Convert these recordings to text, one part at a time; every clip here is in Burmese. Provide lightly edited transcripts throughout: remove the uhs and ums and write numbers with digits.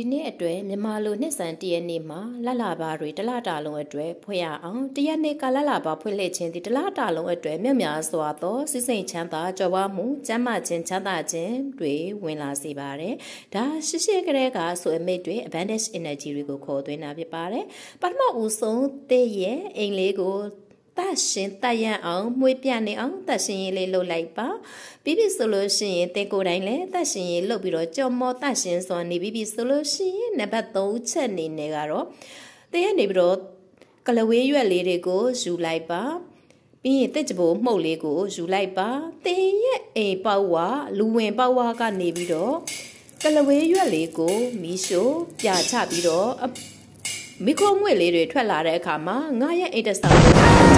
ဒီနေ့အတွက်မြန်မာလိုနှစ်ဆန်တရက်နေ့မှာလလဘာတွေတလတာလုံးအတွက်ဖွင့်ရအောင်တရက်နေ့ကလလဘာဖွင့်လှစ်ခြင်းဒီတလတာလုံးအတွက်မြတ်များစွာသောစိစိမ်ချမ်းသာကြွယ်ဝမှုကျမ်းမာခြင်းချမ်းသာခြင်းတွေဝင်လာစေပါတယ်။ဒါရှိကလေးကဆိုအမိတ်တွေ abundance energy တွေကိုခေါ်သွင်းတာဖြစ်ပါတယ်။ပထမဦးဆုံးတဲ့ရဲ့အိမ်လေးကိုတရှင်တရန်အောင်မွေးပြနေအောင်တရှင်ရေးလေးလှုပ်လိုက်ပါပြီးပြီဆိုလို့ရှိရင်တင်ကိုယ်တိုင်လည်းတရှင်ရေးလှုပ်ပြီးတော့ကြော်မောတရှင်စွာနေပြီးပြီဆိုလို့ရှိရင်နံပါတ်3ချက်နေနေကတော့တဲ့ရနေပြီးတော့ကလဝေးရွက်လေးတွေကိုယူလိုက်ပါပြီးရင်တက်ကြပိုးမှုတ်လေးကိုယူလိုက်ပါတင်ရဲ့အိမ်ပေါဝါလူဝင်ပေါဝါကနေပြီးတော့ကလဝေးရွက်လေးကိုမီးရှို့ပြချပြီးတော့မိခိုးငွေလေးတွေထွက်လာတဲ့အခါမှာငါရဲ့အိတ်တဆောက်ကို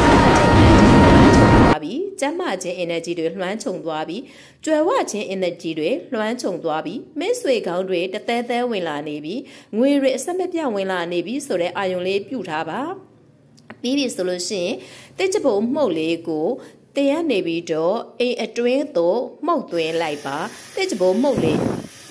ကျမ်းမာခြင်း energy တွေလွှမ်းခြုံသွားပြီးကြွယ်ဝခြင်း energy တွေလွှမ်းခြုံသွားပြီးမင်းဆွေကောင်းတွေတသဲသဲဝင်လာနေပြီးငွေတွေအဆက်မပြတ်ဝင်လာနေပြီးဆိုတဲ့အာယုံလေးပြုထားပါပြီးပြီဆိုလို့ရှိရင်တစ်ချပုံမှုတ်လေးကိုတရားနေပြီးတော့အိမ်အတွင်းသို့မှုတ်သွင်းလိုက်ပါတစ်ချပုံမှုတ်လေး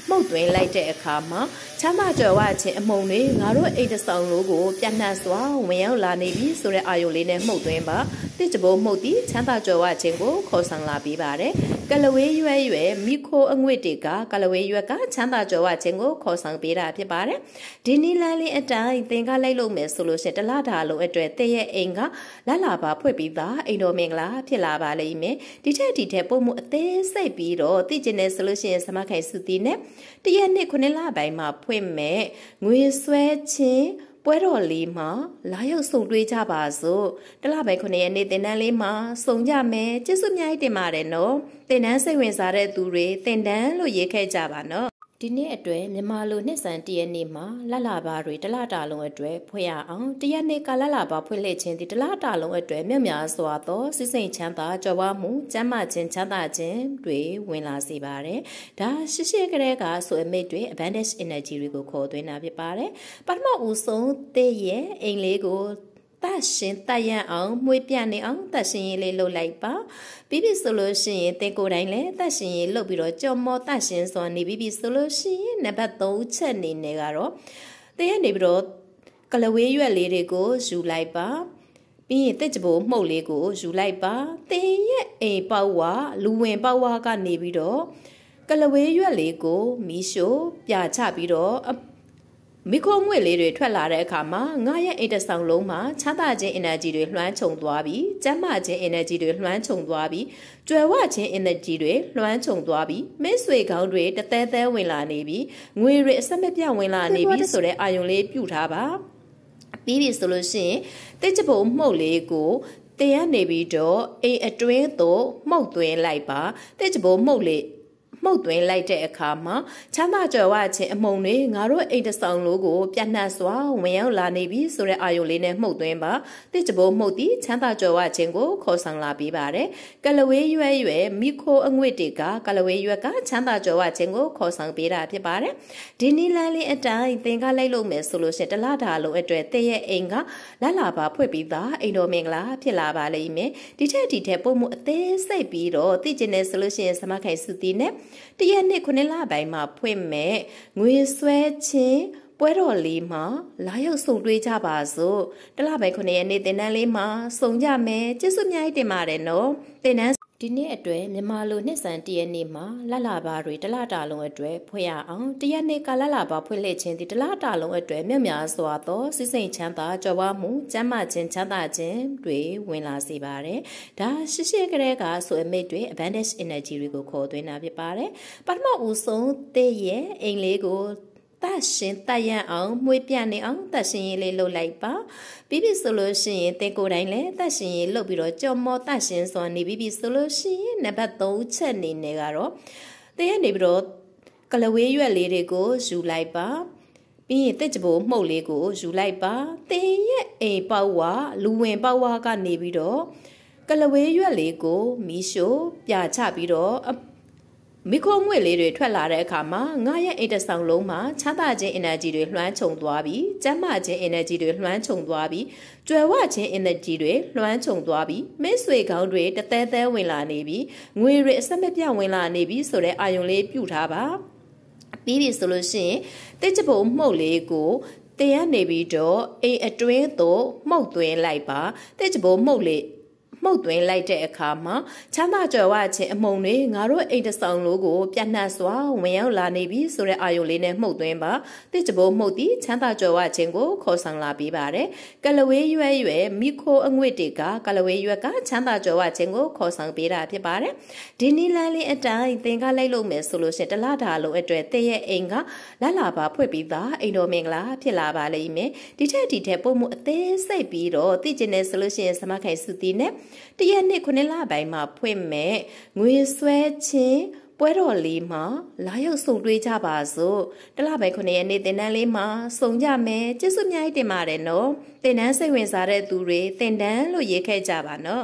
မှုတ်သွင်းလိုက်တဲ့အခါမှာချမ်းသာကြွယ်ဝခြင်းအမုံတွေငါတို့အိတ်တဆောင်လို့ကိုပြတ်နှံ့စွာဝင်ရောက်လာနေပြီဆိုတဲ့အာယုံလေးနဲ့မှုတ်သွင်းပါတစ်ချပုံမှုတ်ပြီးချမ်းသာကြွယ်ဝခြင်းကိုခေါ်ဆောင်လာပြီးပါတယ်ကလဝေးရွယ်ရွယ်မိခိုးအငွေ့တွေကကလဝေးရွက်ကချမ်းသာကြွယ်ဝခြင်းကိုခေါ်ဆောင်ပေးတာဖြစ်ပါတယ်ဒီနီလန်လေးအတိုင်းသင်ကလိုက်လို့မယ်ဆိုလို့ရှိရင်တလားတာလုံးအတွက်တဲ့ရဲ့အိမ်ကလလာပါဖွင့်ပြီးသားအိမ်တော်မင်္ဂလာဖြစ်လာပါလိမ့်မယ်ဒီထက်ပုံမှုအသေးစိတ်ပြီးတော့သိကျင်နေဆိုလို့ရှိရင်စမခိုင်စုတီနဲ့တရက်နှစ်9လပိုင်းမှာဖွင့်မဲ့ငွေဆွဲခြင်းပွဲတော်လေးမှာလာရောက်ဆုံတွေ့ကြပါစို့တလပိုင်း9ရက်နေ့တင်တန်းလေးမှာစုံကြမယ်ကျေးဇူးအများကြီးတင်ပါတယ်နော်တင်တန်းစိတ်ဝင်စားတဲ့သူတွေတင်တန်းလို့ရေးခဲ့ကြပါနော်ဒီနေ့အတွက်မြန်မာလိုနှစ်ဆန်တရက်နေ့မှာလလဘာတွေတလတာလုံးအတွက်ဖွင့်ရအောင်တရက်နေ့ကလလဘာဖွင့်လှစ်ခြင်းဒီတလတာလုံးအတွက်မြတ်များစွာသောစိစိမ်ချမ်းသာကြွယ်ဝမှုကျမ်းမာခြင်းချမ်းသာခြင်းတွေဝင်လာစေပါတယ်။ဒါရှိကလေးကဆိုအမိတ်တွေ abundance energy တွေကိုခေါ်သွင်းတာဖြစ်ပါတယ်။ပထမဦးဆုံးတဲ့ရဲ့အိမ်လေးကိုတရှင်တရန်အောင်မွေးပြနေအောင်တရှင်ရေးလေးလှုပ်လိုက်ပါပြီးပြီဆိုလို့ရှိရင်တင်ကိုယ်တိုင်လည်းတရှင်ရေးလှုပ်ပြီးတော့ကြော်မောတရှင်စွာနေပြီးပြီဆိုလို့ရှိရင်နံပါတ်3ချက်နေနေကတော့တဲ့ရနေပြီးတော့ကလဝေးရွက်လေးတွေကိုယူလိုက်ပါပြီးရင်တက်ကြပိုးမှုတ်လေးကိုယူလိုက်ပါတင်ရဲ့အိမ်ပေါဝါလူဝင်ပေါဝါကနေပြီးတော့ကလဝေးရွက်လေးကိုမီးရှို့ပြချပြီးတော့မိခိုးငွေလေးတွေထွက်လာတဲ့အခါမှာငါရဲ့အိတ်တဆောင်လုံးမှာချမ်းသာခြင်း energy တွေလွှမ်းခြုံသွားပြီးကျမ်းမာခြင်း energy တွေလွှမ်းခြုံသွားပြီးကြွယ်ဝခြင်း energy တွေလွှမ်းခြုံသွားပြီးမင်းဆွေကောင်းတွေတသဲသဲဝင်လာနေပြီးငွေတွေအဆက်မပြတ်ဝင်လာနေပြီးဆိုတဲ့အာယုံလေးပြုထားပါပြီးပြီဆိုလို့ရှိရင်တစ်ချပုံမှုတ်လေးကိုတရားနေပြီးတော့အိမ်အတွင်းသို့မှုတ်သွင်းလိုက်ပါတစ်ချပုံမှုတ်လေးမှုတ်သွင်းလိုက်တဲ့အခါမှာချမ်းသာကြွယ်ဝခြင်းအမုံတွေငါတို့အိမ်တဆောင်လို့ကိုပြတ်နှံ့စွာဝင်ရောက်လာနေပြီဆိုတဲ့အာယုံလေးနဲ့မှုတ်သွင်းပါတစ်ချပိုးမှုတ်ပြီးချမ်းသာကြွယ်ဝခြင်းကိုခေါ်ဆောင်လာပြီးပါတယ်ကလဝေးရွယ်ရွယ်မိခိုးအငွေ့တွေကကလဝေးရွက်ကချမ်းသာကြွယ်ဝခြင်းကိုခေါ်ဆောင်ပေးတာဖြစ်ပါတယ်ဒီနီလန်လေးအတိုင်းသင်ကလိုက်လို့မယ်ဆိုလို့ရှိရင်တလားတာလုံးအတွက်တဲ့ရဲ့အိမ်ကလလာပါဖွင့်ပြီးသားအိမ်တော်မင်္ဂလာဖြစ်လာပါလိမ့်မယ်ဒီထက်ပုံမှုအသေးစိတ်ပြီးတော့သိကျင်နေဆိုလို့ရှိရင်စမခိုင်စုတီနဲ့တရက်နှစ်9လပိုင်းမှာဖွင့်မဲ့ငွေဆွဲခြင်းပွဲတော်လေးမှာလာရောက်ဆုံတွေ့ကြပါစို့တလပိုင်း9ရက်နေ့တင်တန်းလေးမှာစုံကြမယ်ကျေးဇူးအများကြီးတင်ပါတယ်နော်တင်တန်းဒီနေ့အတွက်မြန်မာလိုနှစ်ဆန်တရက်နေ့မှာလလဘာတွေတလတာလုံးအတွက်ဖွင့်ရအောင်တရက်နေ့ကလလဘာဖွင့်လှစ်ခြင်းဒီတလတာလုံးအတွက်မြတ်များစွာသောစိစိမ်ချမ်းသာကြွယ်ဝမှုကျမ်းမာခြင်းချမ်းသာခြင်းတွေဝင်လာစေပါတယ်ဒါရှိကလေးကဆိုအမိတ်တွေ abundance energy တွေကိုခေါ်သွင်းတာဖြစ်ပါတယ်ပထမဦးဆုံးတဲ့ရဲ့အိမ်လေးကိုတရှင်တရန်အောင်မွေးပြနေအောင်တရှင်ရေးလေးလှုပ်လိုက်ပါပြီးပြီဆိုလို့ရှိရင်တင်ကိုယ်တိုင်လည်းတရှင်ရေးလှုပ်ပြီးတော့ကြော်မောတရှင်စွာနေပြီးပြီဆိုလို့ရှိရင်နံပါတ်3ချက်နေနေကတော့တဲ့ရနေပြီးတော့ကလဝေးရွက်လေးတွေကိုယူလိုက်ပါပြီးရင်တက်ကြပိုးမှုတ်လေးကိုယူလိုက်ပါတင်ရဲ့အိမ်ပေါဝါလူဝင်ပေါဝါကနေပြီးတော့ကလဝေးရွက်လေးကိုမီးရှို့ပြချပြီးတော့မိခိုးငွေလေးတွေထွက်လာတဲ့အခါမှာငါရဲ့အိတ်တဆောင်လုံးမှာချမ်းသာခြင်း energy တွေလွှမ်းခြုံသွားပြီးကျမ်းမာခြင်း energy တွေလွှမ်းခြုံသွားပြီးကြွယ်ဝခြင်း energy တွေလွှမ်းခြုံသွားပြီးမင်းဆွေကောင်းတွေတသဲသဲဝင်လာနေပြီးငွေတွေအဆက်မပြတ်ဝင်လာနေပြီးဆိုတဲ့အာယုံလေးပြုထားပါ ပြီးပြီဆိုလို့ရှိရင်တိတ်ချဖို့မှုတ်လေးကိုတင်ရနေပြီးတော့အိမ်အတွင်းသို့မှုတ်သွင်းလိုက်ပါတိတ်ချဖို့မှုတ်လေးမှုတ်သွင်းလိုက်တဲ့အခါမှာချမ်းသာကြွယ်ဝခြင်းအမုံတွေငါတို့အိမ်တဆောင်လို့ကိုပြတ်နှက်စွာဝင်ရောက်လာနေပြီဆိုတဲ့အာယုလေးနဲ့မှုတ်သွင်းပါတိကျဘိုးမှုတ်သည်ချမ်းသာကြွယ်ဝခြင်းကိုခေါ်ဆောင်လာပြီးပါတယ်ကလဝေးရွယ်ရွယ်မိခိုးအငွေ့တွေကကလဝေးရွက်ကချမ်းသာကြွယ်ဝခြင်းကိုခေါ်ဆောင်ပေးတာဖြစ်ပါတယ်ဒီနီလန်းလေးအတိုင်းသင်ကလိုက်လို့မယ်ဆိုလို့ရှိရင်တလတာလုံးအတွက်တည့်ရဲ့အိမ်ကလာလာပါဖွင့်ပြီးသားအိမ်တော်မင်္ဂလာဖြစ်လာပါလိမ့်မယ်ဒီထက်ပုံမှုအသေးစိတ်ပြီးတော့သိကျင်နေဆိုလို့ရှိရင်စမခိုင်စုတီနဲ့တရက်နှစ်9လပိုင်းမှာဖွင့်မဲ့ငွေဆွဲခြင်းပွဲတော်လေးမှာလာရောက်ဆုံတွေ့ကြပါစို့တလပိုင်း9ရက်နေ့တင်တန်းလေးမှာဆုံကြမယ်ကျေးဇူးအများကြီးတင်ပါတယ်နော်တင်တန်းစိတ်ဝင်စားတဲ့သူတွေတင်တန်းလို့ရေးခဲ့ကြပါနော်